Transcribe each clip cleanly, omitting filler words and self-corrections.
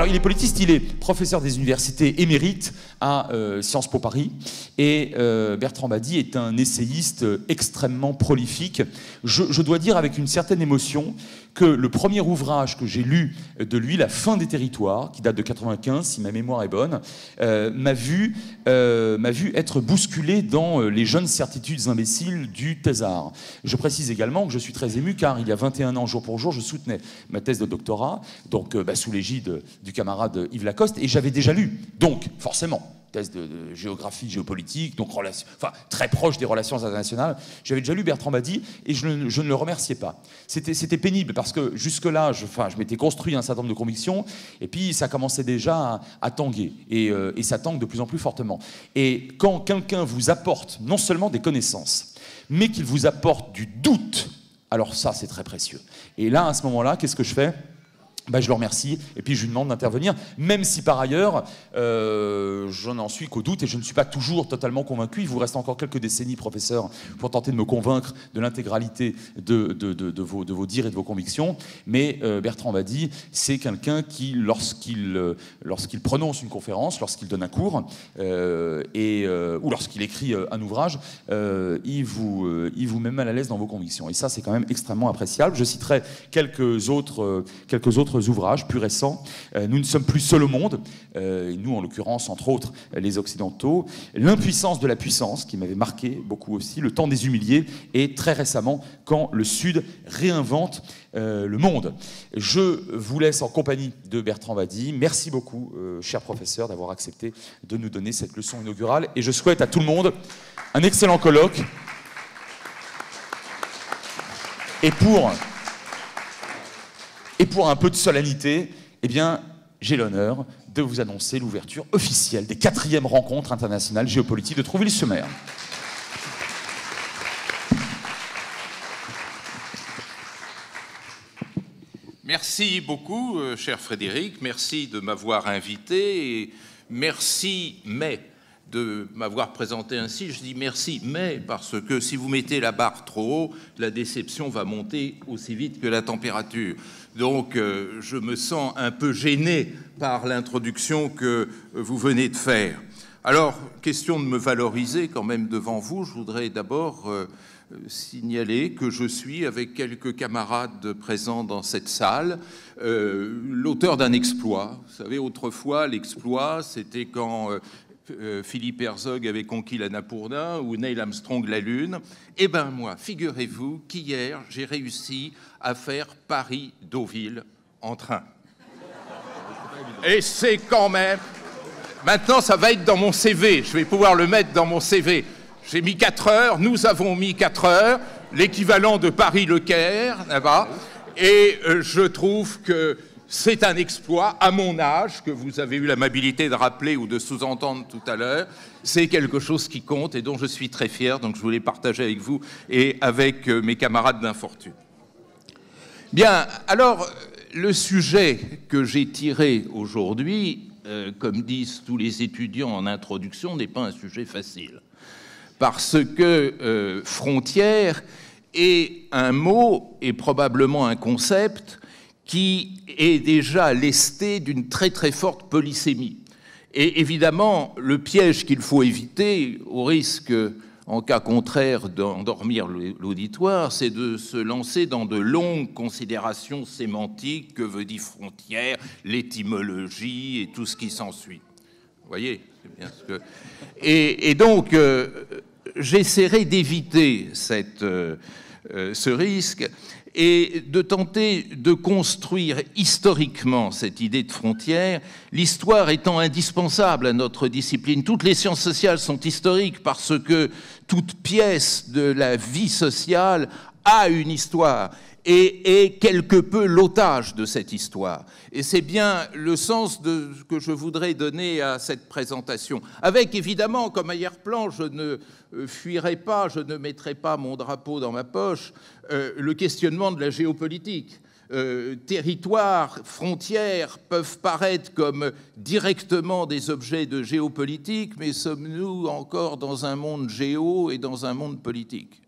Alors, il est politiste, il est professeur des universités émérite à Sciences Po Paris. Et Bertrand Badi est un essayiste extrêmement prolifique. Je dois dire avec une certaine émotion que le premier ouvrage que j'ai lu de lui, La fin des territoires, qui date de 95, si ma mémoire est bonne, m'a vu être bousculé dans les jeunes certitudes imbéciles du thésard. Je précise également que je suis très ému car il y a 21 ans, jour pour jour, je soutenais ma thèse de doctorat, donc sous l'égide du camarade Yves Lacoste, et j'avais déjà lu. Donc, forcément, thèse de géographie, géopolitique, donc très proche des relations internationales. J'avais déjà lu Bertrand Badi et je ne le remerciais pas. C'était pénible parce que jusque-là, je m'étais construit un certain nombre de convictions et puis ça commençait déjà à tanguer et ça tangue de plus en plus fortement. Et quand quelqu'un vous apporte non seulement des connaissances, mais qu'il vous apporte du doute, alors ça, c'est très précieux. Et là, à ce moment-là, qu'est-ce que je fais ? Je le remercie et puis je lui demande d'intervenir, même si par ailleurs je n'en suis qu'au doute et je ne suis pas toujours totalement convaincu. Il vous reste encore quelques décennies, professeur, pour tenter de me convaincre de l'intégralité de vos dires et de vos convictions. Mais Bertrand Badi, c'est quelqu'un qui, lorsqu'il prononce une conférence, lorsqu'il donne un cours ou lorsqu'il écrit un ouvrage, il vous met mal à l'aise dans vos convictions. Et ça, c'est quand même extrêmement appréciable. Je citerai quelques autres ouvrages plus récents. Nous ne sommes plus seuls au monde, nous en l'occurrence entre autres les Occidentaux, L'impuissance de la puissance qui m'avait marqué beaucoup aussi, Le temps des humiliés et très récemment Quand le Sud réinvente le monde. Je vous laisse en compagnie de Bertrand Badi. Merci beaucoup, cher professeur, d'avoir accepté de nous donner cette leçon inaugurale et je souhaite à tout le monde un excellent colloque. Et pour un peu de solennité, eh bien, j'ai l'honneur de vous annoncer l'ouverture officielle des 4e rencontres internationales géopolitiques de Trouville-sur-Mer. Merci beaucoup, cher Frédéric. Merci de m'avoir invité et merci, de m'avoir présenté ainsi. Je dis merci, mais parce que si vous mettez la barre trop haut, la déception va monter aussi vite que la température. Donc, je me sens un peu gêné par l'introduction que vous venez de faire. Alors, question de me valoriser quand même devant vous, je voudrais d'abord signaler que je suis, avec quelques camarades présents dans cette salle, l'auteur d'un exploit. Vous savez, autrefois, l'exploit, c'était quand Philippe Herzog avait conquis l'Annapurna ou Neil Armstrong la Lune. Eh bien, moi, figurez-vous qu'hier, j'ai réussi à faire Paris-Deauville en train. Et c'est quand même... Maintenant, ça va être dans mon CV. Je vais pouvoir le mettre dans mon CV. J'ai mis 4 heures, nous avons mis 4 heures, l'équivalent de Paris-Le Caire, là-bas. Et je trouve que c'est un exploit, à mon âge, que vous avez eu l'amabilité de rappeler ou de sous-entendre tout à l'heure. C'est quelque chose qui compte et dont je suis très fier, donc je voulais partager avec vous et avec mes camarades d'infortune. Bien, alors, le sujet que j'ai tiré aujourd'hui, comme disent tous les étudiants en introduction, n'est pas un sujet facile. Parce que frontière est un mot et probablement un concept qui est déjà lesté d'une très très forte polysémie. Et évidemment, le piège qu'il faut éviter, au risque, en cas contraire, d'endormir l'auditoire, c'est de se lancer dans de longues considérations sémantiques, que veut dire frontière, l'étymologie et tout ce qui s'ensuit. Vous voyez, c'est bien ce que... Et donc, j'essaierai d'éviter ce risque et de tenter de construire historiquement cette idée de frontière, l'histoire étant indispensable à notre discipline. Toutes les sciences sociales sont historiques parce que toute pièce de la vie sociale a une histoire et est quelque peu l'otage de cette histoire. Et c'est bien le sens que je voudrais donner à cette présentation. Avec, évidemment, comme arrière-plan, je ne fuirai pas, je ne mettrai pas mon drapeau dans ma poche, le questionnement de la géopolitique. Territoires, frontières peuvent paraître comme directement des objets de géopolitique, mais sommes-nous encore dans un monde géo et dans un monde politique ?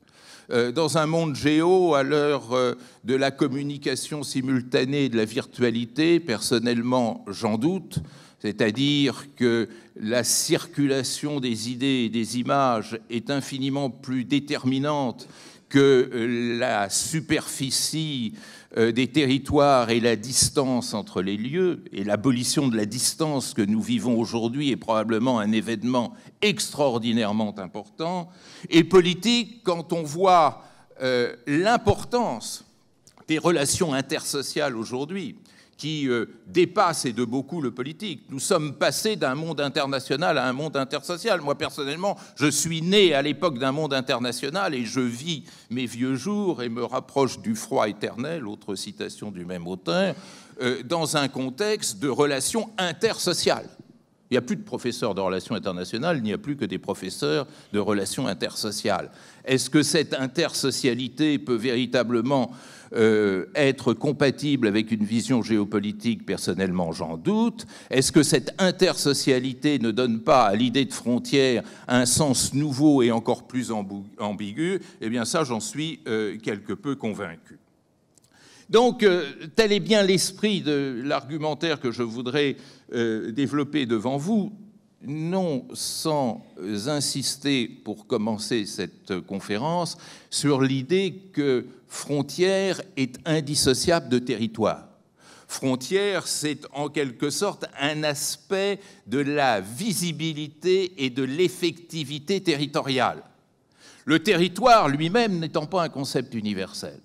Dans un monde géo, à l'heure de la communication simultanée et de la virtualité, personnellement, j'en doute. C'est-à-dire que la circulation des idées et des images est infiniment plus déterminante que la superficie des territoires et la distance entre les lieux. Et l'abolition de la distance que nous vivons aujourd'hui est probablement un événement extraordinairement important. Et politique, quand on voit l'importance des relations intersociales aujourd'hui, qui dépasse et de beaucoup le politique. Nous sommes passés d'un monde international à un monde intersocial. Moi, personnellement, je suis né à l'époque d'un monde international et je vis mes vieux jours et me rapproche du froid éternel, autre citation du même auteur, dans un contexte de relations intersociales. Il n'y a plus de professeurs de relations internationales, il n'y a plus que des professeurs de relations intersociales. Est-ce que cette intersocialité peut véritablement être compatible avec une vision géopolitique? Personnellement, j'en doute. Est-ce que cette intersocialité ne donne pas à l'idée de frontière un sens nouveau et encore plus ambigu? Eh bien ça, j'en suis quelque peu convaincu. Donc, tel est bien l'esprit de l'argumentaire que je voudrais développer devant vous, non sans insister, pour commencer cette conférence, sur l'idée que frontière est indissociable de territoire. Frontière, c'est en quelque sorte un aspect de la visibilité et de l'effectivité territoriale. Le territoire lui-même n'étant pas un concept universel.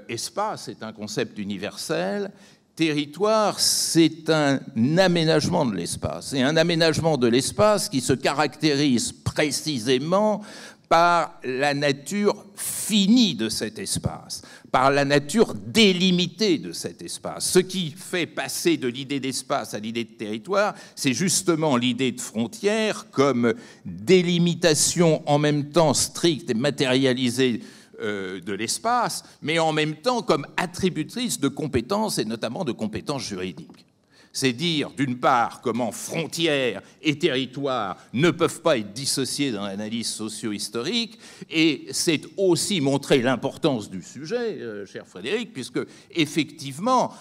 Espace est un concept universel. Territoire, c'est un aménagement de l'espace. Et un aménagement de l'espace qui se caractérise précisément par la nature finie de cet espace, par la nature délimitée de cet espace. Ce qui fait passer de l'idée d'espace à l'idée de territoire, c'est justement l'idée de frontière comme délimitation en même temps stricte et matérialisée de l'espace, mais en même temps comme attributrice de compétences, et notamment de compétences juridiques. C'est dire, d'une part, comment frontières et territoires ne peuvent pas être dissociés dans l'analyse socio-historique, et c'est aussi montrer l'importance du sujet, cher Frédéric, puisque, effectivement,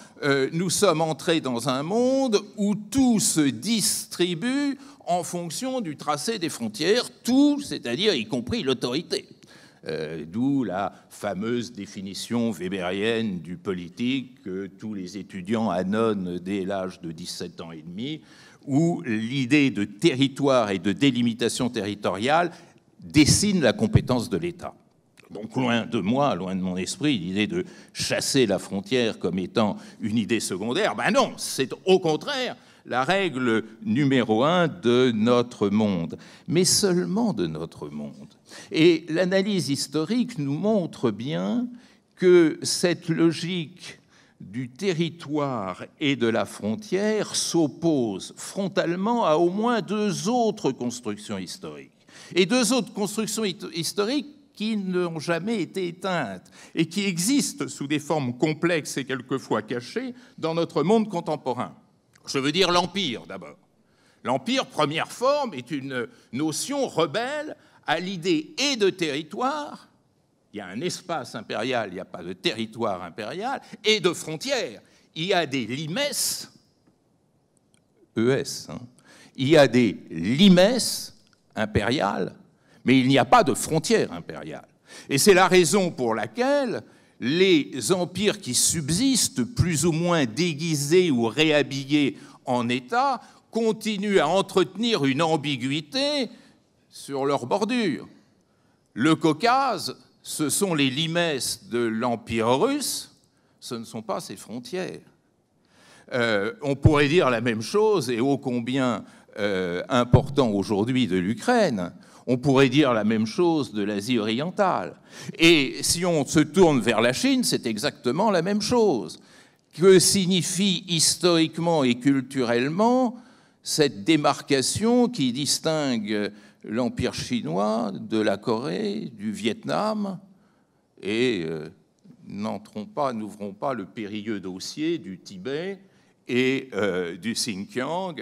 nous sommes entrés dans un monde où tout se distribue en fonction du tracé des frontières, tout, c'est-à-dire y compris l'autorité. D'où la fameuse définition weberienne du politique que tous les étudiants annonnent dès l'âge de 17 ans et demi, où l'idée de territoire et de délimitation territoriale dessine la compétence de l'État. Donc loin de moi, loin de mon esprit, l'idée de chasser la frontière comme étant une idée secondaire, ben non, c'est au contraire la règle numéro 1 de notre monde, mais seulement de notre monde. Et l'analyse historique nous montre bien que cette logique du territoire et de la frontière s'oppose frontalement à au moins deux autres constructions historiques. Et deux autres constructions historiques qui n'ont jamais été éteintes et qui existent sous des formes complexes et quelquefois cachées dans notre monde contemporain. Je veux dire l'Empire, d'abord. L'Empire, première forme, est une notion rebelle à l'idée et de territoire, il y a un espace impérial, il n'y a pas de territoire impérial, et de frontières. Il y a des limes, ES, il y a des limes impériales, mais il n'y a pas de frontières impériales. Et c'est la raison pour laquelle les empires qui subsistent, plus ou moins déguisés ou réhabillés en État, continuent à entretenir une ambiguïté sur leur bordure. Le Caucase, ce sont les limes de l'Empire russe, ce ne sont pas ses frontières. On pourrait dire la même chose, et ô combien important aujourd'hui, de l'Ukraine. On pourrait dire la même chose de l'Asie orientale. Et si on se tourne vers la Chine, c'est exactement la même chose. Que signifie historiquement et culturellement cette démarcation qui distingue l'Empire chinois de la Corée, du Vietnam, et n'ouvrons pas le périlleux dossier du Tibet et du Xinjiang,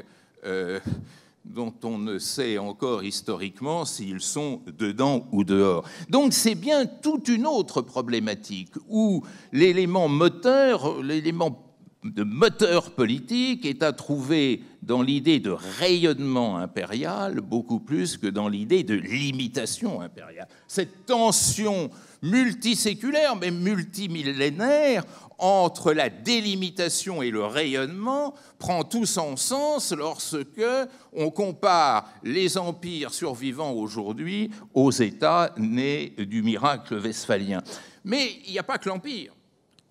dont on ne sait encore historiquement s'ils sont dedans ou dehors. Donc c'est bien toute une autre problématique où l'élément moteur, l'élément de moteur politique est à trouver dans l'idée de rayonnement impérial beaucoup plus que dans l'idée de limitation impériale. Cette tension multiséculaire, mais multimillénaire, entre la délimitation et le rayonnement prend tout son sens lorsque on compare les empires survivants aujourd'hui aux États nés du miracle westphalien. Mais il n'y a pas que l'empire.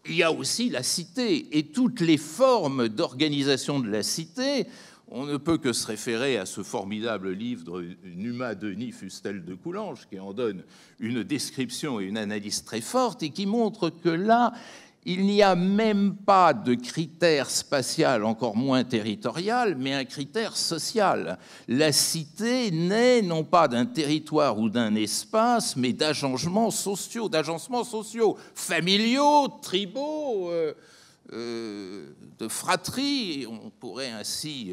Il y a aussi la cité et toutes les formes d'organisation de la cité. On ne peut que se référer à ce formidable livre de Numa Denis Fustel de Coulanges qui en donne une description et une analyse très forte et qui montre que là, il n'y a même pas de critère spatial, encore moins territorial, mais un critère social. La cité naît non pas d'un territoire ou d'un espace, mais d'agencements sociaux, familiaux, tribaux, de fratries. On pourrait ainsi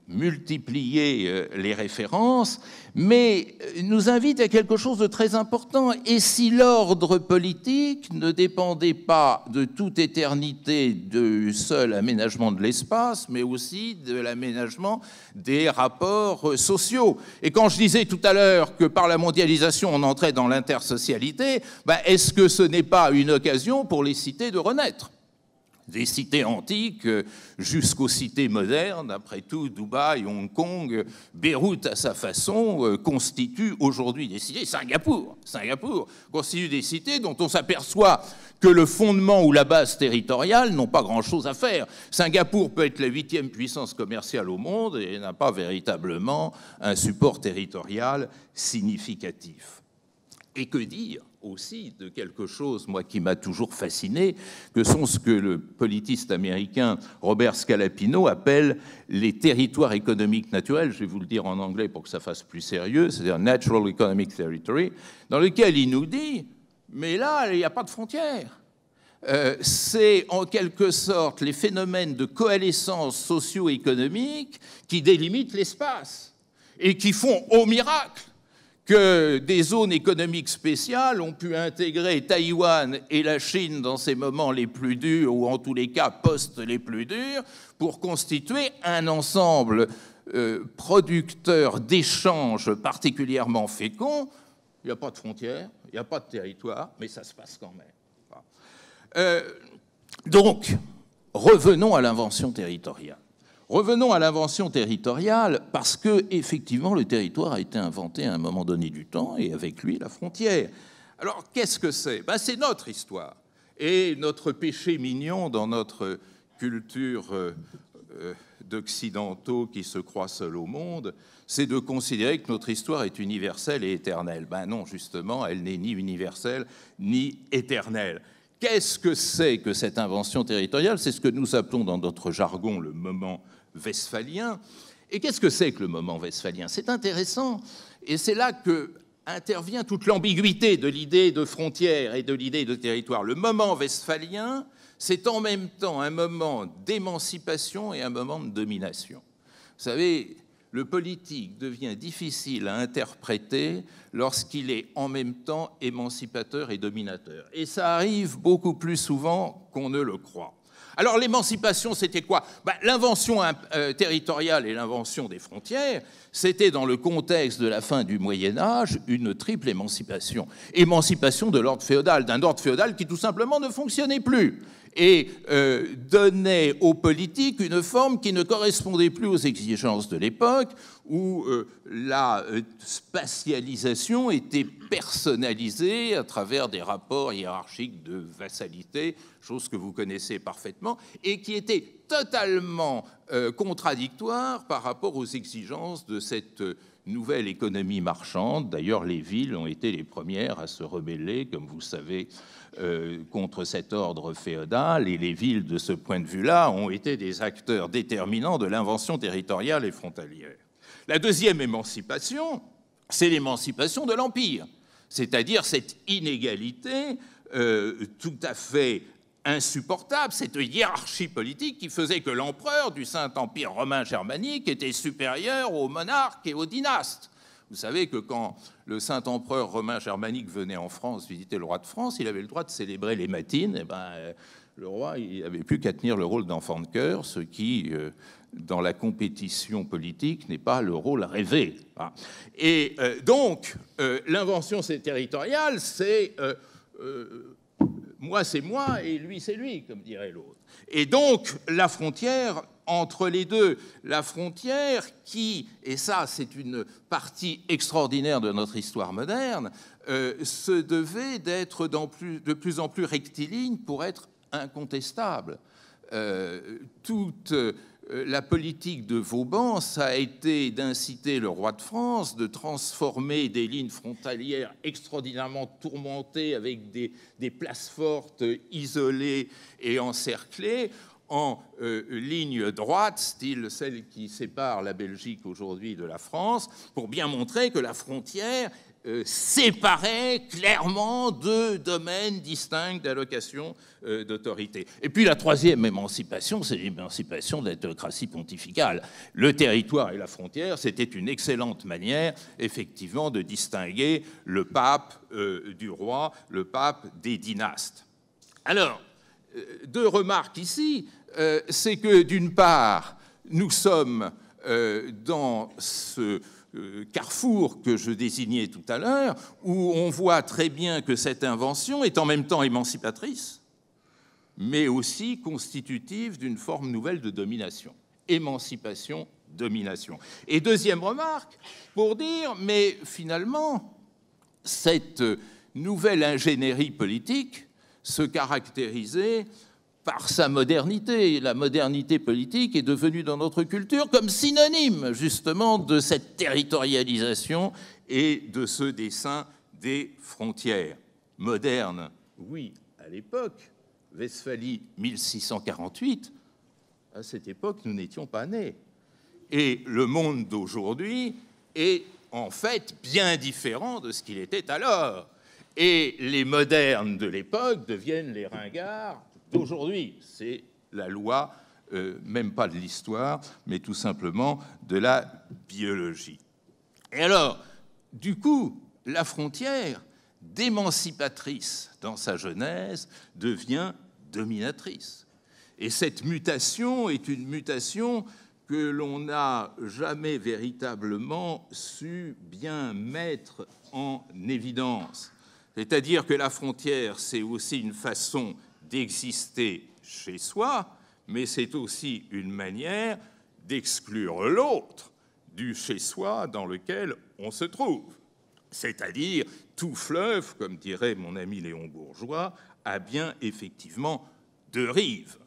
multiplier les références, mais nous invite à quelque chose de très important. Et si l'ordre politique ne dépendait pas de toute éternité du seul aménagement de l'espace, mais aussi de l'aménagement des rapports sociaux. Et quand je disais tout à l'heure que par la mondialisation, on entrait dans l'intersocialité, est-ce que ce n'est pas une occasion pour les cités de renaître ? Des cités antiques jusqu'aux cités modernes, après tout, Dubaï, Hong Kong, Beyrouth à sa façon, constituent aujourd'hui des cités. Singapour constitue des cités dont on s'aperçoit que le fondement ou la base territoriale n'ont pas grand-chose à faire. Singapour peut être la 8e puissance commerciale au monde et n'a pas véritablement un support territorial significatif. Et que dire aussi de quelque chose, moi, qui m'a toujours fasciné, que sont ce que le politiste américain Robert Scalapino appelle les territoires économiques naturels, je vais vous le dire en anglais pour que ça fasse plus sérieux, c'est-à-dire Natural Economic Territory, dans lequel il nous dit, mais là, il n'y a pas de frontières. C'est en quelque sorte les phénomènes de coalescence socio-économique qui délimitent l'espace et qui font, au miracle, que des zones économiques spéciales ont pu intégrer Taïwan et la Chine dans ces moments les plus durs, ou en tous les cas post les plus durs, pour constituer un ensemble producteur d'échanges particulièrement fécond. Il n'y a pas de frontières, il n'y a pas de territoire, mais ça se passe quand même. Donc, revenons à l'invention territoriale. Revenons à l'invention territoriale parce que, effectivement, le territoire a été inventé à un moment donné du temps et avec lui la frontière. Alors, qu'est-ce que c'est ? C'est notre histoire. Et notre péché mignon dans notre culture d'occidentaux qui se croient seuls au monde, c'est de considérer que notre histoire est universelle et éternelle. Non, justement, elle n'est ni universelle ni éternelle. Qu'est-ce que c'est que cette invention territoriale ? C'est ce que nous appelons dans notre jargon le moment westphalien. Et qu'est-ce que c'est que le moment westphalien ? C'est intéressant, et c'est là que intervient toute l'ambiguïté de l'idée de frontière et de l'idée de territoire. Le moment westphalien, c'est en même temps un moment d'émancipation et un moment de domination. Vous savez, le politique devient difficile à interpréter lorsqu'il est en même temps émancipateur et dominateur. Et ça arrive beaucoup plus souvent qu'on ne le croit. Alors l'émancipation, c'était quoi ? L'invention territoriale et l'invention des frontières, c'était dans le contexte de la fin du Moyen-Âge une triple émancipation. Émancipation de l'ordre féodal, d'un ordre féodal qui tout simplement ne fonctionnait plus et donnait aux politiques une forme qui ne correspondait plus aux exigences de l'époque, où la spatialisation était personnalisée à travers des rapports hiérarchiques de vassalité, chose que vous connaissez parfaitement, et qui était totalement contradictoire par rapport aux exigences de cette nouvelle économie marchande. D'ailleurs, les villes ont été les premières à se rebeller, comme vous savez, contre cet ordre féodal, et les villes, de ce point de vue-là, ont été des acteurs déterminants de l'invention territoriale et frontalière. La deuxième émancipation, c'est l'émancipation de l'Empire, c'est-à-dire cette inégalité tout à fait insupportable, cette hiérarchie politique qui faisait que l'empereur du Saint-Empire romain germanique était supérieur aux monarques et aux dynastes. Vous savez que quand le Saint-Empereur romain germanique venait en France visiter le roi de France, il avait le droit de célébrer les matines. Et le roi n'avait plus qu'à tenir le rôle d'enfant de chœur, ce qui, dans la compétition politique, n'est pas le rôle rêvé. Et donc, l'invention territoriale, c'est moi c'est moi et lui c'est lui, comme dirait l'autre. Et donc, la frontière entre les deux, la frontière qui, et ça c'est une partie extraordinaire de notre histoire moderne, se devait d'être de plus en plus rectiligne pour être incontestable. Toute la politique de Vauban, ça a été d'inciter le roi de France, de transformer des lignes frontalières extraordinairement tourmentées avec des places fortes isolées et encerclées en ligne droite, style celle qui sépare la Belgique aujourd'hui de la France, pour bien montrer que la frontière séparait clairement deux domaines distincts d'allocation d'autorité. Et puis la troisième émancipation, c'est l'émancipation de la théocratie pontificale. Le territoire et la frontière, c'était une excellente manière, effectivement, de distinguer le pape du roi, le pape des dynastes. Alors, deux remarques ici, c'est que d'une part, nous sommes dans ce carrefour que je désignais tout à l'heure, où on voit très bien que cette invention est en même temps émancipatrice, mais aussi constitutive d'une forme nouvelle de domination. Émancipation, domination. Et deuxième remarque, pour dire, mais finalement, cette nouvelle ingénierie politique se caractérisait par sa modernité. La modernité politique est devenue dans notre culture comme synonyme justement de cette territorialisation et de ce dessin des frontières. Moderne, oui, à l'époque, Westphalie 1648, à cette époque, nous n'étions pas nés. Et le monde d'aujourd'hui est en fait bien différent de ce qu'il était alors. Et les modernes de l'époque deviennent les ringards d'aujourd'hui. C'est la loi, même pas de l'histoire, mais tout simplement de la biologie. Et alors, du coup, la frontière, d'émancipatrice dans sa genèse, devient dominatrice. Et cette mutation est une mutation que l'on n'a jamais véritablement su bien mettre en évidence. C'est-à-dire que la frontière, c'est aussi une façon d'exister chez soi, mais c'est aussi une manière d'exclure l'autre du chez-soi dans lequel on se trouve. C'est-à-dire, tout fleuve, comme dirait mon ami Léon Bourgeois, a bien effectivement deux rives.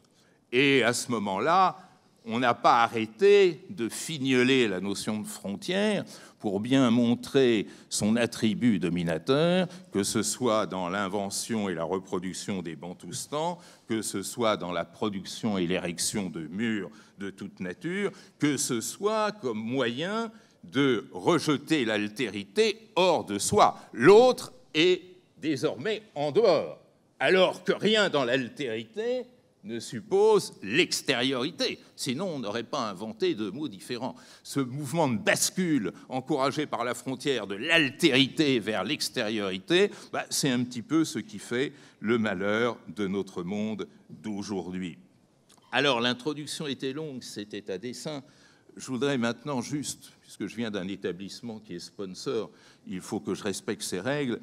Et à ce moment-là, on n'a pas arrêté de fignoler la notion de frontière pour bien montrer son attribut dominateur, que ce soit dans l'invention et la reproduction des bantoustans, que ce soit dans la production et l'érection de murs de toute nature, que ce soit comme moyen de rejeter l'altérité hors de soi. L'autre est désormais en dehors, alors que rien dans l'altérité ne suppose l'extériorité. Sinon, on n'aurait pas inventé de mots différents. Ce mouvement de bascule encouragé par la frontière de l'altérité vers l'extériorité, c'est un petit peu ce qui fait le malheur de notre monde d'aujourd'hui. Alors, l'introduction était longue, c'était à dessein. Je voudrais maintenant juste, puisque je viens d'un établissement qui est sponsor, il faut que je respecte ces règles,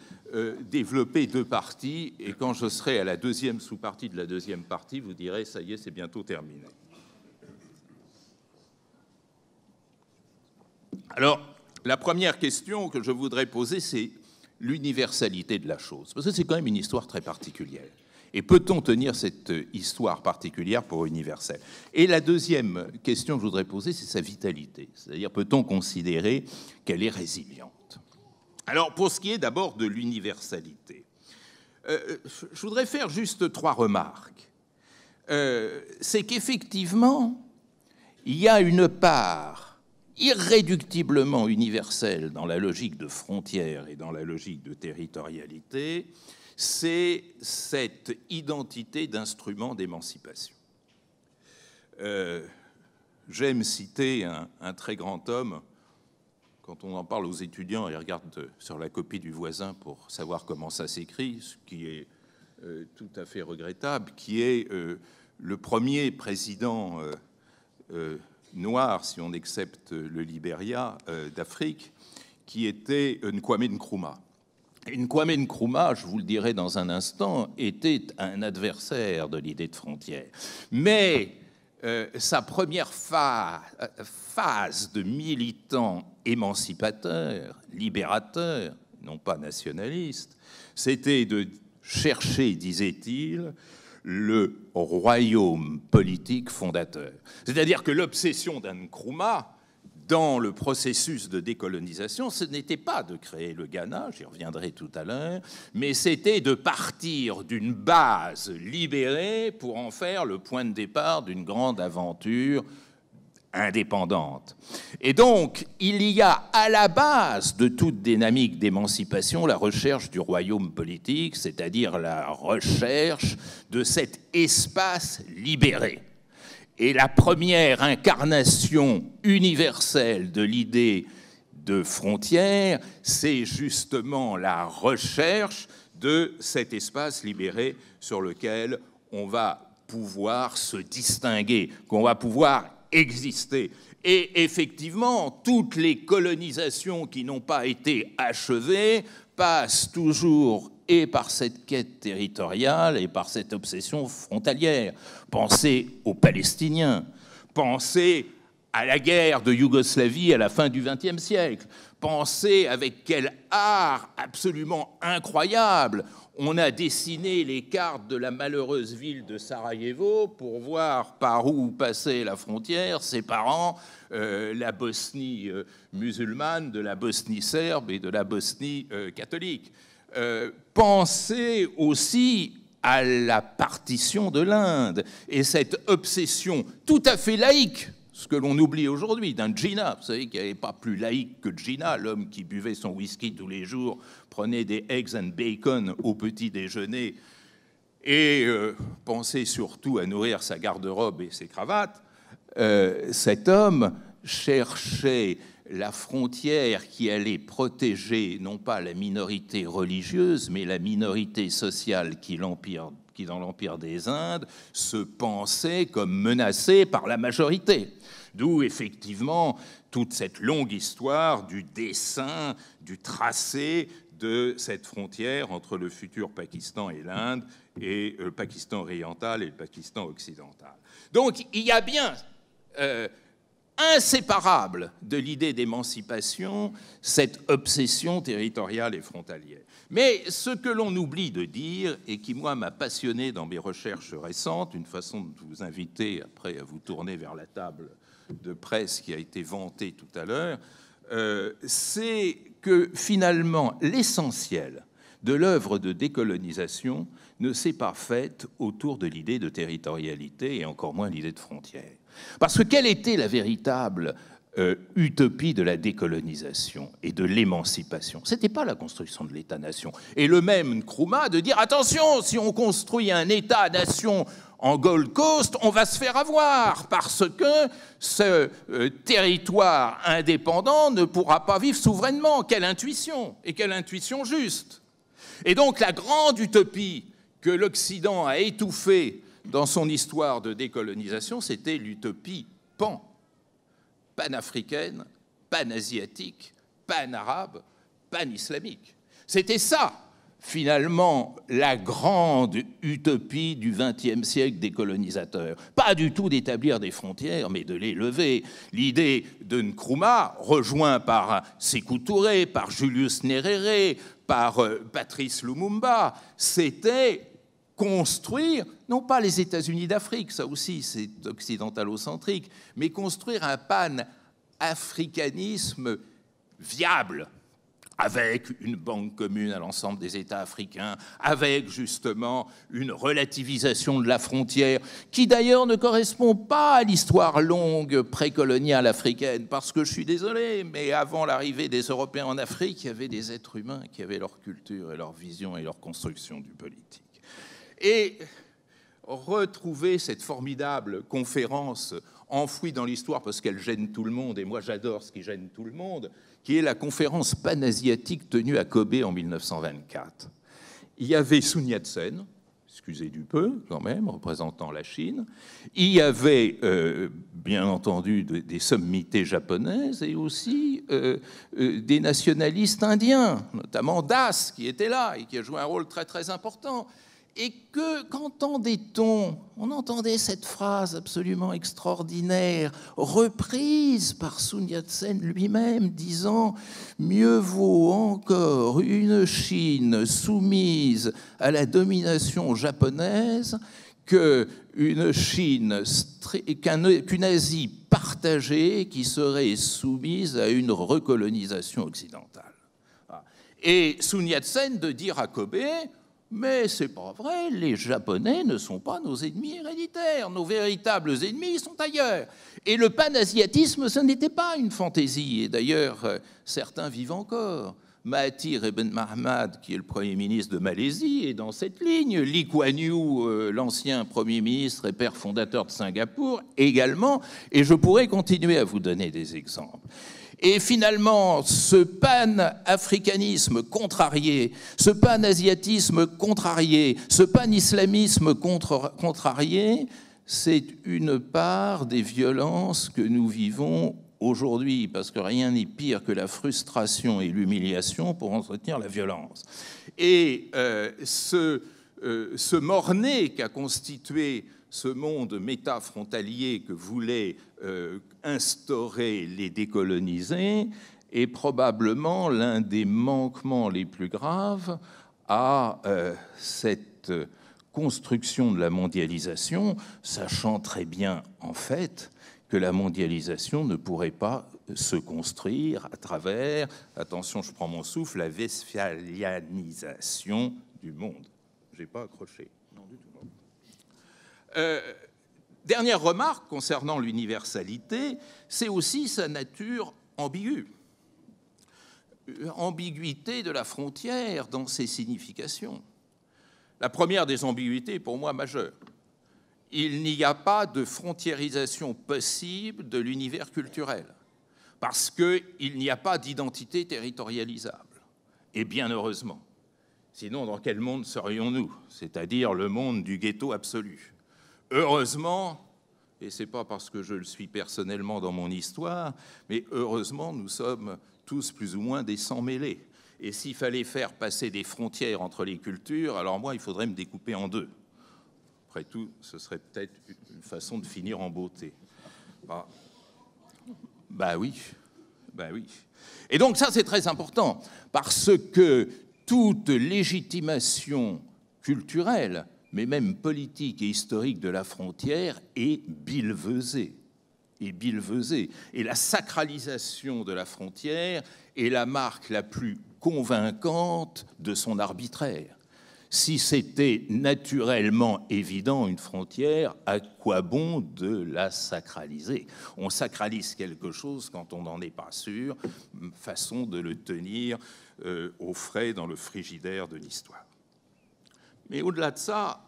développer deux parties, et quand je serai à la deuxième sous-partie de la deuxième partie, vous direz, ça y est, c'est bientôt terminé. Alors, la première question que je voudrais poser, c'est l'universalité de la chose, parce que c'est quand même une histoire très particulière. Et peut-on tenir cette histoire particulière pour universelle? Et la deuxième question que je voudrais poser, c'est sa vitalité. C'est-à-dire, peut-on considérer qu'elle est résiliente? Alors, pour ce qui est d'abord de l'universalité, je voudrais faire juste trois remarques. C'est qu'effectivement, il y a une part irréductiblement universelle dans la logique de frontière et dans la logique de territorialité, c'est cette identité d'instrument d'émancipation. J'aime citer un très grand homme. Quand on en parle aux étudiants, ils regardent sur la copie du voisin pour savoir comment ça s'écrit, ce qui est tout à fait regrettable, qui est le premier président noir, si on accepte le Libéria d'Afrique, qui était Kwame Nkrumah. Et Kwame Nkrumah, je vous le dirai dans un instant, était un adversaire de l'idée de frontière. Mais sa première phase de militant émancipateur, libérateur, non pas nationaliste, c'était de chercher, disait-il, le royaume politique fondateur. C'est-à-dire que l'obsession d'Nkrumah dans le processus de décolonisation, ce n'était pas de créer le Ghana, j'y reviendrai tout à l'heure, mais c'était de partir d'une base libérée pour en faire le point de départ d'une grande aventure indépendante. Et donc, il y a à la base de toute dynamique d'émancipation la recherche du royaume politique, c'est-à-dire la recherche de cet espace libéré. Et la première incarnation universelle de l'idée de frontière, c'est justement la recherche de cet espace libéré sur lequel on va pouvoir se distinguer, qu'on va pouvoir exister. Et effectivement, toutes les colonisations qui n'ont pas été achevées passent toujours et par cette quête territoriale et par cette obsession frontalière. Pensez aux Palestiniens, pensez à la guerre de Yougoslavie à la fin du XXe siècle, pensez avec quel art absolument incroyable on a dessiné les cartes de la malheureuse ville de Sarajevo pour voir par où passait la frontière séparant la Bosnie musulmane de la Bosnie serbe et de la Bosnie catholique. Pensez aussi à la partition de l'Inde et cette obsession tout à fait laïque, ce que l'on oublie aujourd'hui, d'un Jinnah. Vous savez qu'il n'y avait pas plus laïque que Jinnah, l'homme qui buvait son whisky tous les jours, prenait des eggs and bacon au petit déjeuner et pensait surtout à nourrir sa garde-robe et ses cravates. Cet homme cherchait la frontière qui allait protéger non pas la minorité religieuse, mais la minorité sociale qui, dans l'Empire des Indes, se pensait comme menacée par la majorité. D'où, effectivement, toute cette longue histoire du dessin, du tracé de cette frontière entre le futur Pakistan et l'Inde, et le Pakistan oriental et le Pakistan occidental. Donc, il y a bien inséparable de l'idée d'émancipation, cette obsession territoriale et frontalière. Mais ce que l'on oublie de dire, et qui, moi, m'a passionné dans mes recherches récentes, une façon de vous inviter après à vous tourner vers la table de presse qui a été vantée tout à l'heure, c'est que finalement, l'essentiel de l'œuvre de décolonisation ne s'est pas faite autour de l'idée de territorialité et encore moins l'idée de frontière. Parce que quelle était la véritable utopie de la décolonisation et de l'émancipation? Ce n'était pas la construction de l'État-nation. Et le même Nkrumah de dire, attention, si on construit un État-nation en Gold Coast, on va se faire avoir, parce que ce territoire indépendant ne pourra pas vivre souverainement. Quelle intuition, et quelle intuition juste. Et donc la grande utopie que l'Occident a étouffée dans son histoire de décolonisation, c'était l'utopie panafricaine, panasiatique, pan-arabe, pan-islamique. C'était ça, finalement, la grande utopie du XXe siècle décolonisateur. Pas du tout d'établir des frontières, mais de les lever. L'idée de Nkrumah, rejoint par Sékou Touré, par Julius Nyerere, par Patrice Lumumba, c'était construire, non pas les États-Unis d'Afrique, ça aussi c'est occidentalocentrique, mais construire un pan-africanisme viable, avec une banque commune à l'ensemble des États africains, avec justement une relativisation de la frontière, qui d'ailleurs ne correspond pas à l'histoire longue précoloniale africaine, parce que je suis désolé, mais avant l'arrivée des Européens en Afrique, il y avait des êtres humains qui avaient leur culture et leur vision et leur construction du politique. Et retrouver cette formidable conférence enfouie dans l'histoire parce qu'elle gêne tout le monde, et moi j'adore ce qui gêne tout le monde, qui est la conférence panasiatique tenue à Kobe en 1924. Il y avait Sun Yat-sen, excusez du peu quand même, représentant la Chine, il y avait bien entendu des sommités japonaises et aussi des nationalistes indiens, notamment Das qui était là et qui a joué un rôle très très important. Et qu'entendait-on? On entendait cette phrase absolument extraordinaire, reprise par Sun Yat-sen lui-même, disant « Mieux vaut encore une Chine soumise à la domination japonaise qu'une Chine, qu'une Asie partagée qui serait soumise à une recolonisation occidentale. » Et Sun Yat-sen de dire à Kobe: mais c'est pas vrai, les Japonais ne sont pas nos ennemis héréditaires, nos véritables ennemis sont ailleurs. Et le panasiatisme, ce n'était pas une fantaisie, et d'ailleurs, certains vivent encore. Mahathir Ibn Mohamad, qui est le Premier ministre de Malaisie, est dans cette ligne. Lee Kuan Yew, l'ancien Premier ministre et père fondateur de Singapour, également, et je pourrais continuer à vous donner des exemples. Et finalement, ce pan-africanisme contrarié, ce pan-asiatisme contrarié, ce pan-islamisme contrarié, c'est une part des violences que nous vivons aujourd'hui, parce que rien n'est pire que la frustration et l'humiliation pour entretenir la violence. Et ce mort-né qu'a constitué ce monde métafrontalier que voulaient instaurer les décolonisés est probablement l'un des manquements les plus graves à cette construction de la mondialisation, sachant très bien, en fait, que la mondialisation ne pourrait pas se construire à travers, attention, je prends mon souffle, la westphalianisation du monde. Je n'ai pas accroché. Non, du tout. Dernière remarque concernant l'universalité, c'est aussi sa nature ambiguë. Ambiguïté de la frontière dans ses significations. La première des ambiguïtés, pour moi, majeure. Il n'y a pas de frontiérisation possible de l'univers culturel, parce qu'il n'y a pas d'identité territorialisable. Et bien heureusement. Sinon, dans quel monde serions-nous? C'est-à-dire le monde du ghetto absolu. Heureusement, et ce n'est pas parce que je le suis personnellement dans mon histoire, mais heureusement, nous sommes tous plus ou moins des sans-mêlés. Et s'il fallait faire passer des frontières entre les cultures, alors moi, il faudrait me découper en deux. Après tout, ce serait peut-être une façon de finir en beauté. Bah oui. Et donc ça, c'est très important, parce que toute légitimation culturelle, mais même politique et historique de la frontière, est billevesée. Et la sacralisation de la frontière est la marque la plus convaincante de son arbitraire. Si c'était naturellement évident une frontière, à quoi bon de la sacraliser? On sacralise quelque chose quand on n'en est pas sûr, façon de le tenir au frais dans le frigidaire de l'histoire. Mais au-delà de ça,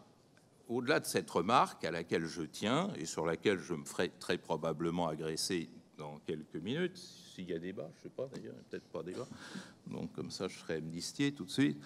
au-delà de cette remarque à laquelle je tiens et sur laquelle je me ferai très probablement agresser dans quelques minutes, s'il y a débat, je ne sais pas d'ailleurs, peut-être pas débat, donc comme ça je serai amnistié tout de suite,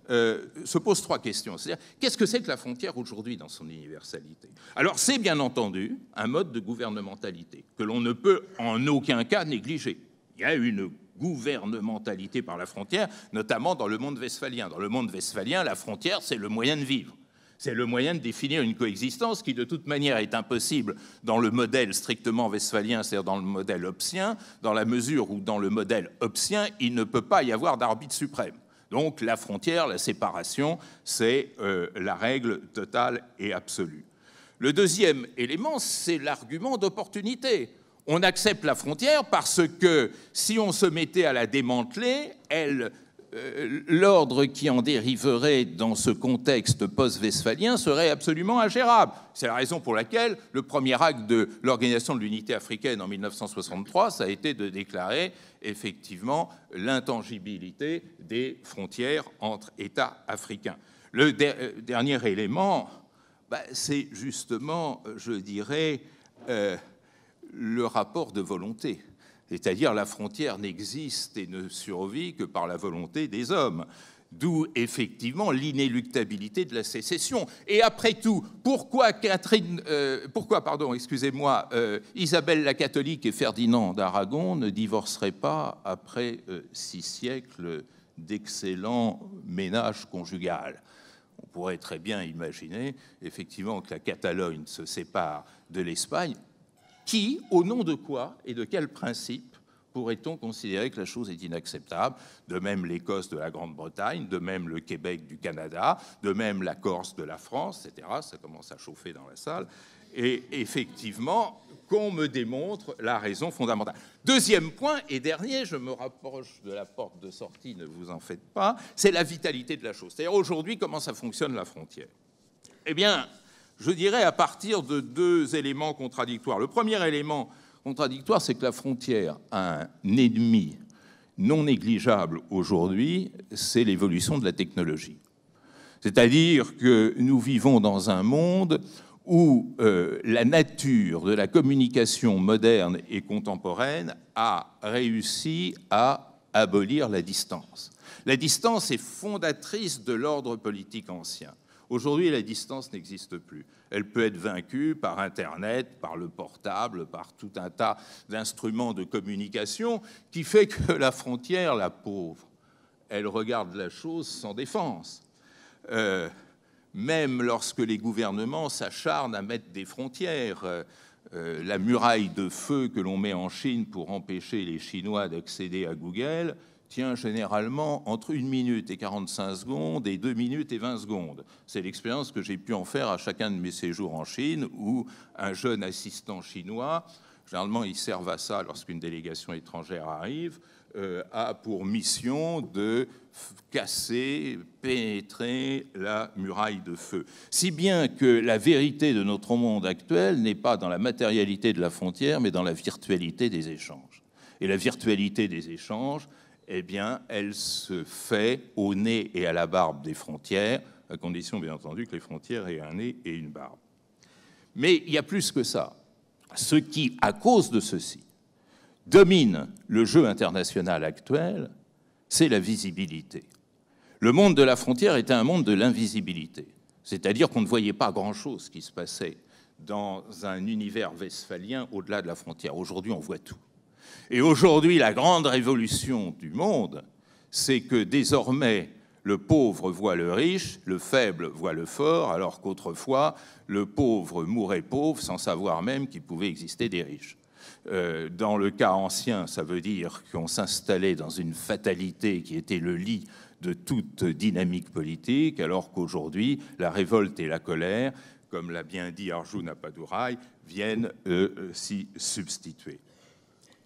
se posent trois questions. C'est-à-dire, qu'est-ce que c'est que la frontière aujourd'hui dans son universalité? Alors c'est bien entendu un mode de gouvernementalité que l'on ne peut en aucun cas négliger. Il y a une gouvernementalité par la frontière, notamment dans le monde westphalien. Dans le monde westphalien, la frontière, c'est le moyen de vivre. C'est le moyen de définir une coexistence qui, de toute manière, est impossible dans le modèle strictement westphalien, c'est-à-dire dans le modèle hobbesien, dans la mesure où, dans le modèle hobbesien, il ne peut pas y avoir d'arbitre suprême. Donc, la frontière, la séparation, c'est la règle totale et absolue. Le deuxième élément, c'est l'argument d'opportunité. On accepte la frontière parce que si on se mettait à la démanteler, l'ordre qui en dériverait dans ce contexte post-westphalien serait absolument ingérable. C'est la raison pour laquelle le premier acte de l'Organisation de l'Unité africaine en 1963, ça a été de déclarer effectivement l'intangibilité des frontières entre États africains. Le dernier élément, c'est justement, je dirais, le rapport de volonté. C'est-à-dire la frontière n'existe et ne survit que par la volonté des hommes. D'où effectivement l'inéluctabilité de la sécession. Et après tout, pourquoi Isabelle la catholique et Ferdinand d'Aragon ne divorceraient pas après 6 siècles d'excellent ménage conjugal? On pourrait très bien imaginer effectivement que la Catalogne se sépare de l'Espagne. Qui, au nom de quoi et de quel principe pourrait-on considérer que la chose est inacceptable? De même l'Écosse de la Grande-Bretagne, de même le Québec du Canada, de même la Corse de la France, etc. Ça commence à chauffer dans la salle. Et effectivement, qu'on me démontre la raison fondamentale. Deuxième point, et dernier, je me rapproche de la porte de sortie, ne vous en faites pas, c'est la vitalité de la chose. C'est-à-dire aujourd'hui, comment ça fonctionne la frontière? Eh bien, je dirais à partir de 2 éléments contradictoires. Le premier élément contradictoire, c'est que la frontière a un ennemi non négligeable aujourd'hui, c'est l'évolution de la technologie. C'est-à-dire que nous vivons dans un monde où la nature de la communication moderne et contemporaine a réussi à abolir la distance. La distance est fondatrice de l'ordre politique ancien. Aujourd'hui, la distance n'existe plus. Elle peut être vaincue par Internet, par le portable, par tout un tas d'instruments de communication qui fait que la frontière, la pauvre, elle regarde la chose sans défense. Même lorsque les gouvernements s'acharnent à mettre des frontières, la muraille de feu que l'on met en Chine pour empêcher les Chinois d'accéder à Google tient généralement entre 1 minute et 45 secondes et 2 minutes et 20 secondes. C'est l'expérience que j'ai pu en faire à chacun de mes séjours en Chine, où un jeune assistant chinois, généralement ils servent à ça lorsqu'une délégation étrangère arrive, a pour mission de casser, pénétrer la muraille de feu. Si bien que la vérité de notre monde actuel n'est pas dans la matérialité de la frontière, mais dans la virtualité des échanges. Et la virtualité des échanges, eh bien, elle se fait au nez et à la barbe des frontières, à condition, bien entendu, que les frontières aient un nez et une barbe. Mais il y a plus que ça. Ce qui, à cause de ceci, domine le jeu international actuel, c'est la visibilité. Le monde de la frontière était un monde de l'invisibilité. C'est-à-dire qu'on ne voyait pas grand-chose qui se passait dans un univers westphalien au-delà de la frontière. Aujourd'hui, on voit tout. Et aujourd'hui, la grande révolution du monde, c'est que désormais, le pauvre voit le riche, le faible voit le fort, alors qu'autrefois, le pauvre mourait pauvre sans savoir même qu'il pouvait exister des riches. Dans le cas ancien, ça veut dire qu'on s'installait dans une fatalité qui était le lit de toute dynamique politique, alors qu'aujourd'hui, la révolte et la colère, comme l'a bien dit Arjuna Padurai, viennent s'y substituer.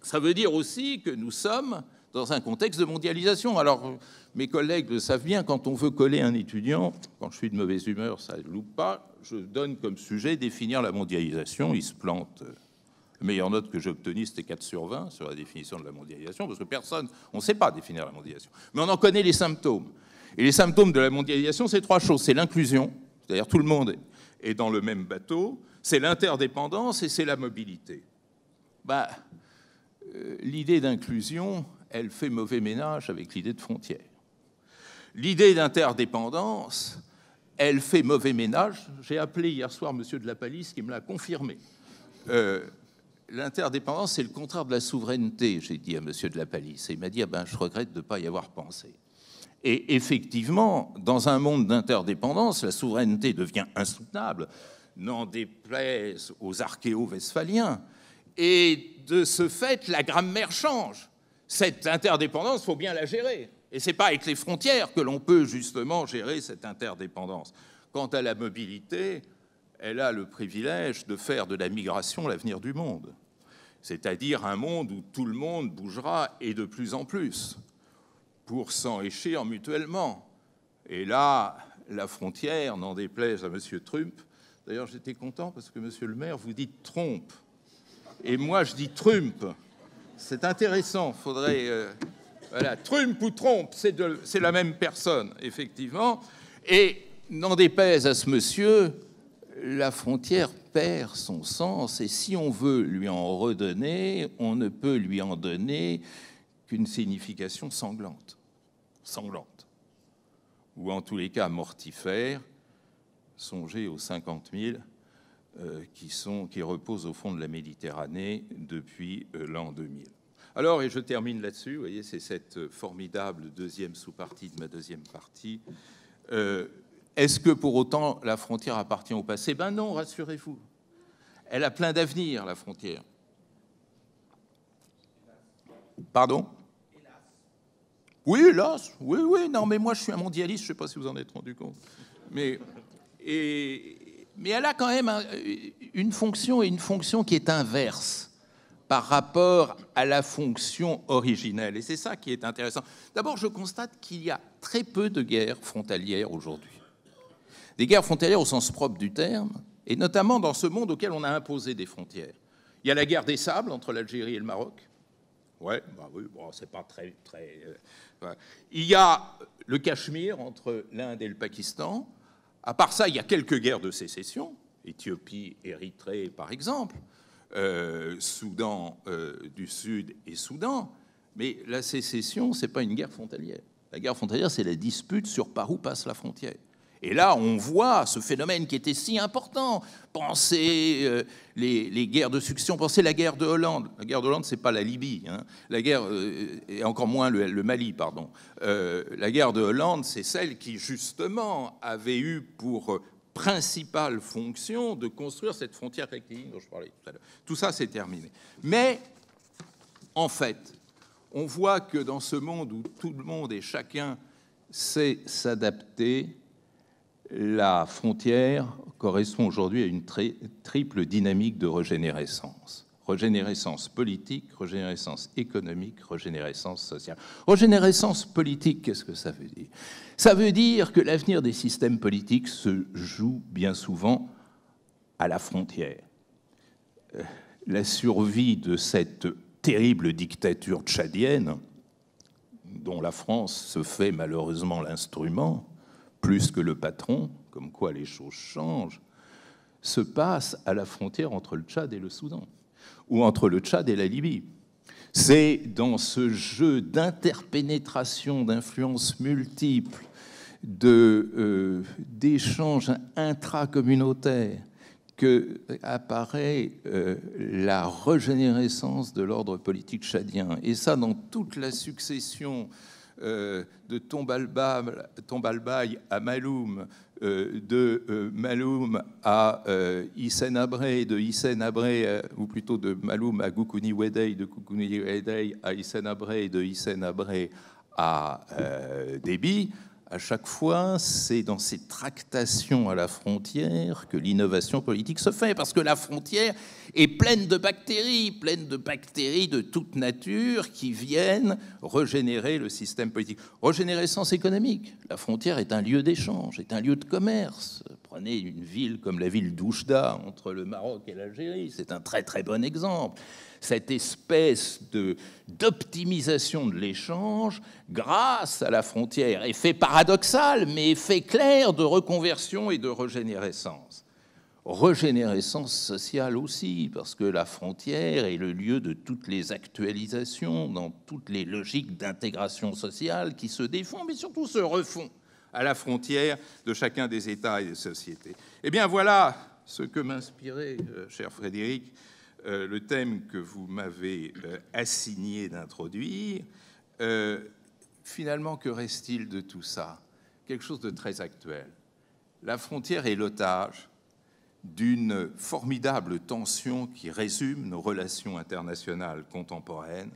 Ça veut dire aussi que nous sommes dans un contexte de mondialisation. Alors, mes collègues le savent bien, quand on veut coller un étudiant, quand je suis de mauvaise humeur, ça ne loupe pas, je donne comme sujet définir la mondialisation. Il se plante. La meilleure note que j'ai obtenue, c'était 4 sur 20 sur la définition de la mondialisation, parce que personne, on ne sait pas définir la mondialisation. Mais on en connaît les symptômes. Et les symptômes de la mondialisation, c'est 3 choses. C'est l'inclusion, c'est-à-dire tout le monde est dans le même bateau, c'est l'interdépendance et c'est la mobilité. L'idée d'inclusion, elle fait mauvais ménage avec l'idée de frontière. L'idée d'interdépendance, elle fait mauvais ménage. J'ai appelé hier soir M. de la Palisse qui me l'a confirmé. L'interdépendance, c'est le contraire de la souveraineté, j'ai dit à M. de la Palisse. Et il m'a dit, je regrette de ne pas y avoir pensé. Et effectivement, dans un monde d'interdépendance, la souveraineté devient insoutenable, n'en déplaise aux archéo-westphaliens. Et de ce fait, la grammaire change. Cette interdépendance, il faut bien la gérer. Et ce n'est pas avec les frontières que l'on peut justement gérer cette interdépendance. Quant à la mobilité, elle a le privilège de faire de la migration l'avenir du monde. c'est-à-dire un monde où tout le monde bougera et de plus en plus pour s'enrichir mutuellement. Et là, la frontière, n'en déplaise à M. Trump, d'ailleurs j'étais content parce que M. le maire, vous dites Trump, et moi je dis Trump. C'est intéressant, faudrait... voilà, Trump ou Trump, c'est la même personne, effectivement. Et n'en déplaise à ce monsieur, la frontière perd son sens, et si on veut lui en redonner, on ne peut lui en donner qu'une signification sanglante. Sanglante. Ou en tous les cas mortifère. Songez aux 50 000 qui reposent au fond de la Méditerranée depuis l'an 2000. Alors, et je termine là-dessus, vous voyez, c'est cette formidable deuxième sous-partie de ma deuxième partie. Est-ce que pour autant la frontière appartient au passé? Ben non, rassurez-vous. Elle a plein d'avenir, la frontière. Pardon? Oui, hélas. Oui, oui, non, mais moi je suis un mondialiste, je ne sais pas si vous en êtes rendu compte. Mais elle a quand même une fonction, et une fonction qui est inverse par rapport à la fonction originelle. Et c'est ça qui est intéressant. D'abord, je constate qu'il y a très peu de guerres frontalières aujourd'hui. Des guerres frontalières au sens propre du terme, et notamment dans ce monde auquel on a imposé des frontières. Il y a la guerre des sables entre l'Algérie et le Maroc. Ouais, bah oui, bon, c'est pas très... ouais. Il y a le Cachemire entre l'Inde et le Pakistan. À part ça, il y a quelques guerres de sécession, Éthiopie, Érythrée, par exemple, Soudan du Sud et Soudan. Mais la sécession, c'est pas une guerre frontalière. La guerre frontalière, c'est la dispute sur par où passe la frontière. Et là, on voit ce phénomène qui était si important. Pensez les guerres de succession, pensez la guerre de Hollande. La guerre de Hollande, c'est pas la Libye, hein. La guerre, et encore moins le Mali, pardon. La guerre de Hollande, c'est celle qui, justement, avait eu pour principale fonction de construire cette frontière rectiligne dont je parlais tout à l'heure. Tout ça, c'est terminé. Mais, en fait, on voit que dans ce monde où tout le monde et chacun sait s'adapter, la frontière correspond aujourd'hui à une triple dynamique de régénérescence. Régénérescence politique, régénérescence économique, régénérescence sociale. Régénérescence politique, qu'est-ce que ça veut dire? Ça veut dire que l'avenir des systèmes politiques se joue bien souvent à la frontière. La survie de cette terrible dictature tchadienne, dont la France se fait malheureusement l'instrument, plus que le patron, comme quoi les choses changent, se passe à la frontière entre le Tchad et le Soudan, ou entre le Tchad et la Libye. C'est dans ce jeu d'interpénétration, d'influences multiples, d'échanges intracommunautaires que apparaît la régénérescence de l'ordre politique tchadien. Et ça, dans toute la succession de Tombalbaye à Maloum, de Maloum à Hissène Habré, de Hissène Habré, ou plutôt de Maloum à Goukouni Wedey, de Goukouni Wedey à Hissène Habré, de Hissène Habré à Déby. À chaque fois, c'est dans ces tractations à la frontière que l'innovation politique se fait, parce que la frontière est pleine de bactéries de toute nature qui viennent régénérer le système politique. Régénérescence économique. La frontière est un lieu d'échange, est un lieu de commerce. Prenez une ville comme la ville d'Oujda, entre le Maroc et l'Algérie, c'est un très très bon exemple. Cette espèce d'optimisation de l'échange grâce à la frontière, effet paradoxal, mais effet clair de reconversion et de régénérescence. Régénérescence sociale aussi, parce que la frontière est le lieu de toutes les actualisations, dans toutes les logiques d'intégration sociale qui se défont, mais surtout se refont à la frontière de chacun des États et des sociétés. Eh bien, voilà ce que m'inspirait, cher Frédéric, le thème que vous m'avez assigné d'introduire. Finalement, que reste-t-il de tout ça? Quelque chose de très actuel. La frontière est l'otage d'une formidable tension qui résume nos relations internationales contemporaines,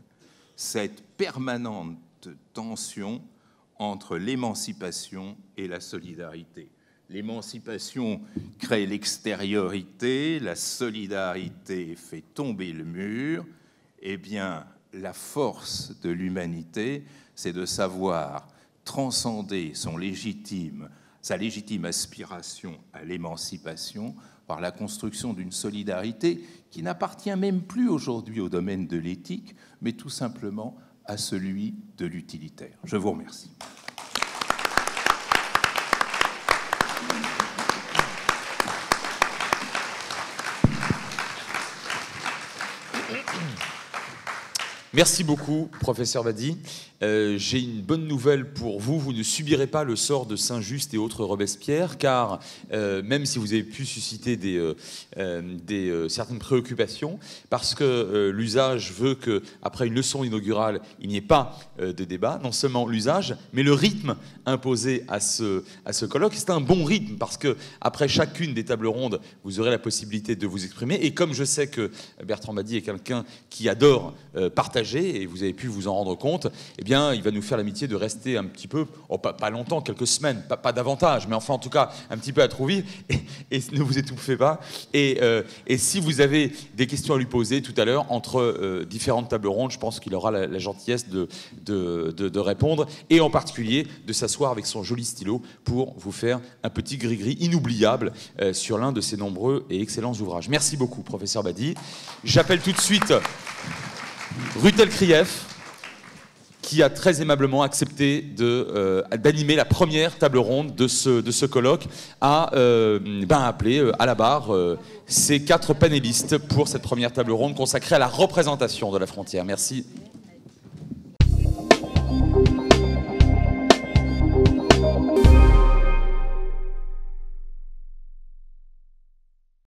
cette permanente tension entre l'émancipation et la solidarité. L'émancipation crée l'extériorité, la solidarité fait tomber le mur. Eh bien, la force de l'humanité, c'est de savoir transcender sa légitime aspiration à l'émancipation par la construction d'une solidarité qui n'appartient même plus aujourd'hui au domaine de l'éthique, mais tout simplement à celui de l'utilitaire. Je vous remercie. Merci beaucoup, professeur Badi. J'ai une bonne nouvelle pour vous. Vous ne subirez pas le sort de Saint-Just et autres Robespierre, car même si vous avez pu susciter certaines préoccupations, parce que l'usage veut qu'après une leçon inaugurale, il n'y ait pas de débat, non seulement l'usage, mais le rythme imposé à ce colloque. C'est un bon rythme, parce qu'après chacune des tables rondes, vous aurez la possibilité de vous exprimer. Et comme je sais que Bertrand Badi est quelqu'un qui adore partager, et vous avez pu vous en rendre compte, eh bien, il va nous faire l'amitié de rester un petit peu, pas longtemps, quelques semaines, pas davantage, mais enfin, en tout cas, un petit peu à Trouville, et ne vous étouffez pas. Et si vous avez des questions à lui poser tout à l'heure, entre différentes tables rondes, je pense qu'il aura la gentillesse de répondre, et en particulier de s'asseoir avec son joli stylo pour vous faire un petit gris-gris inoubliable sur l'un de ses nombreux et excellents ouvrages. Merci beaucoup, professeur Badi. J'appelle tout de suite Rutel Krief, qui a très aimablement accepté d'animer la première table ronde de ce colloque, a appelé à la barre ces 4 panélistes pour cette première table ronde consacrée à la représentation de la frontière. Merci.